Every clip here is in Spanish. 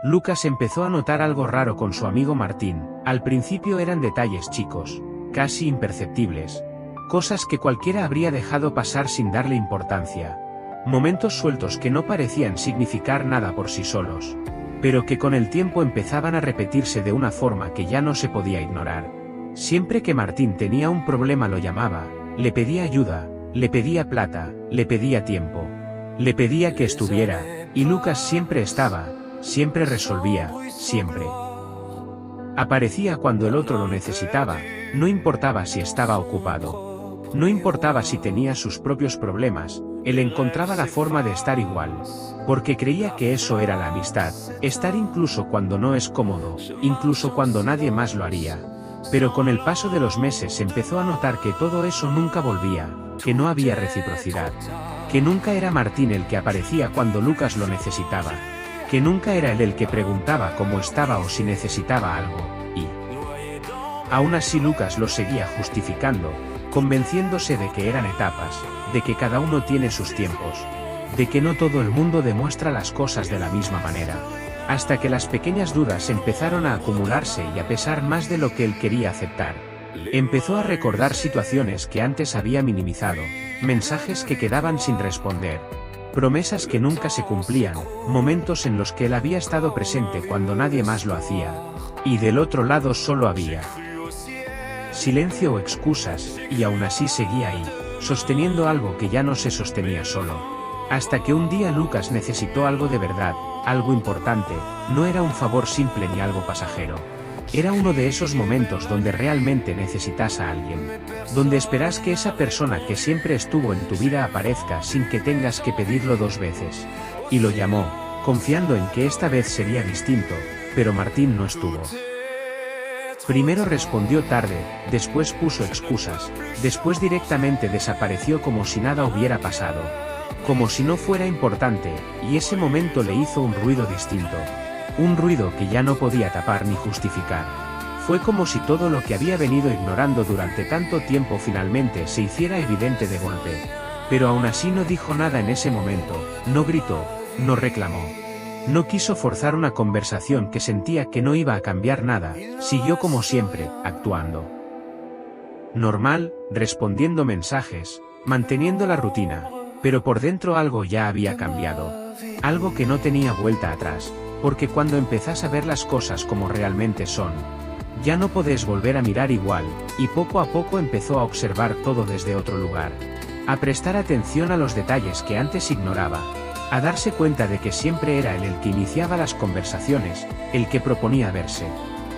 Lucas empezó a notar algo raro con su amigo Martín. Al principio eran detalles chicos, casi imperceptibles. Cosas que cualquiera habría dejado pasar sin darle importancia. Momentos sueltos que no parecían significar nada por sí solos, pero que con el tiempo empezaban a repetirse de una forma que ya no se podía ignorar. Siempre que Martín tenía un problema lo llamaba, le pedía ayuda, le pedía plata, le pedía tiempo. Le pedía que estuviera, y Lucas siempre estaba, siempre resolvía, siempre. Aparecía cuando el otro lo necesitaba, no importaba si estaba ocupado. No importaba si tenía sus propios problemas, él encontraba la forma de estar igual. Porque creía que eso era la amistad, estar incluso cuando no es cómodo, incluso cuando nadie más lo haría. Pero con el paso de los meses empezó a notar que todo eso nunca volvía, que no había reciprocidad. Que nunca era Martín el que aparecía cuando Lucas lo necesitaba. Que nunca era él el que preguntaba cómo estaba o si necesitaba algo, y aún así Lucas lo seguía justificando, convenciéndose de que eran etapas, de que cada uno tiene sus tiempos, de que no todo el mundo demuestra las cosas de la misma manera. Hasta que las pequeñas dudas empezaron a acumularse y a pesar más de lo que él quería aceptar. Empezó a recordar situaciones que antes había minimizado, mensajes que quedaban sin responder, promesas que nunca se cumplían, momentos en los que él había estado presente cuando nadie más lo hacía. Y del otro lado solo había silencio o excusas, y aún así seguía ahí, sosteniendo algo que ya no se sostenía solo. Hasta que un día Lucas necesitó algo de verdad, algo importante, no era un favor simple ni algo pasajero. Era uno de esos momentos donde realmente necesitas a alguien. Donde esperas que esa persona que siempre estuvo en tu vida aparezca sin que tengas que pedirlo dos veces. Y lo llamó, confiando en que esta vez sería distinto, pero Martín no estuvo. Primero respondió tarde, después puso excusas, después directamente desapareció como si nada hubiera pasado. Como si no fuera importante, y ese momento le hizo un ruido distinto. Un ruido que ya no podía tapar ni justificar. Fue como si todo lo que había venido ignorando durante tanto tiempo finalmente se hiciera evidente de golpe. Pero aún así no dijo nada en ese momento, no gritó, no reclamó. No quiso forzar una conversación que sentía que no iba a cambiar nada, siguió como siempre, actuando normal, respondiendo mensajes, manteniendo la rutina, pero por dentro algo ya había cambiado. Algo que no tenía vuelta atrás. Porque cuando empezás a ver las cosas como realmente son, ya no podés volver a mirar igual, y poco a poco empezó a observar todo desde otro lugar. A prestar atención a los detalles que antes ignoraba. A darse cuenta de que siempre era él el que iniciaba las conversaciones, el que proponía verse.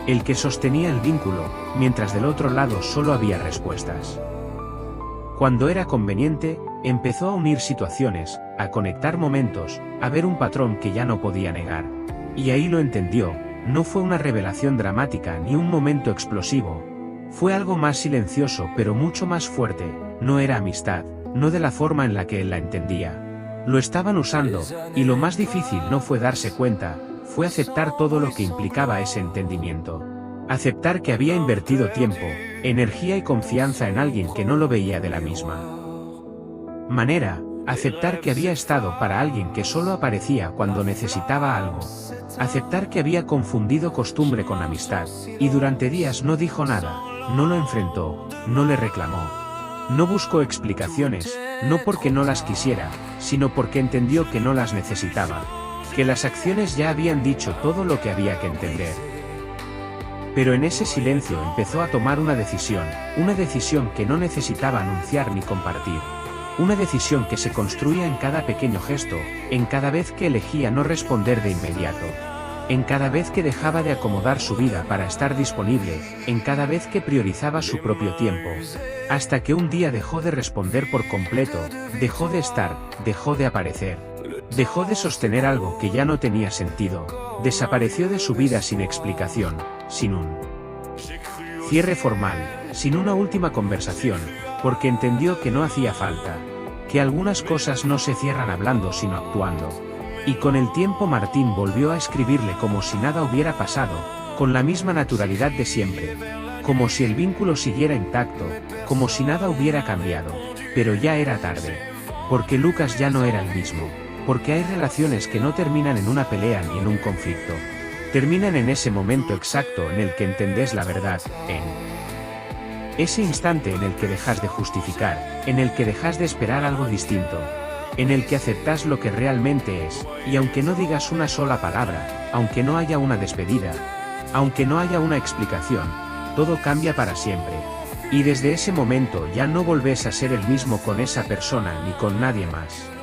El que sostenía el vínculo, mientras del otro lado solo había respuestas. Cuando era conveniente, empezó a unir situaciones, a conectar momentos, a ver un patrón que ya no podía negar. Y ahí lo entendió, no fue una revelación dramática ni un momento explosivo. Fue algo más silencioso pero mucho más fuerte, no era amistad, no de la forma en la que él la entendía. Lo estaban usando, y lo más difícil no fue darse cuenta, fue aceptar todo lo que implicaba ese entendimiento. Aceptar que había invertido tiempo, energía y confianza en alguien que no lo veía de la misma manera. Aceptar que había estado para alguien que solo aparecía cuando necesitaba algo. Aceptar que había confundido costumbre con amistad, y durante días no dijo nada, no lo enfrentó, no le reclamó. No buscó explicaciones, no porque no las quisiera, sino porque entendió que no las necesitaba. Que las acciones ya habían dicho todo lo que había que entender. Pero en ese silencio empezó a tomar una decisión que no necesitaba anunciar ni compartir. Una decisión que se construía en cada pequeño gesto, en cada vez que elegía no responder de inmediato. En cada vez que dejaba de acomodar su vida para estar disponible, en cada vez que priorizaba su propio tiempo. Hasta que un día dejó de responder por completo, dejó de estar, dejó de aparecer. Dejó de sostener algo que ya no tenía sentido, desapareció de su vida sin explicación, sin un cierre formal, sin una última conversación, porque entendió que no hacía falta, que algunas cosas no se cierran hablando sino actuando. Y con el tiempo Martín volvió a escribirle como si nada hubiera pasado, con la misma naturalidad de siempre, como si el vínculo siguiera intacto, como si nada hubiera cambiado, pero ya era tarde, porque Lucas ya no era el mismo. Porque hay relaciones que no terminan en una pelea ni en un conflicto. Terminan en ese momento exacto en el que entendés la verdad, en ese instante en el que dejas de justificar, en el que dejas de esperar algo distinto, en el que aceptas lo que realmente es, y aunque no digas una sola palabra, aunque no haya una despedida, aunque no haya una explicación, todo cambia para siempre. Y desde ese momento ya no volvés a ser el mismo con esa persona ni con nadie más.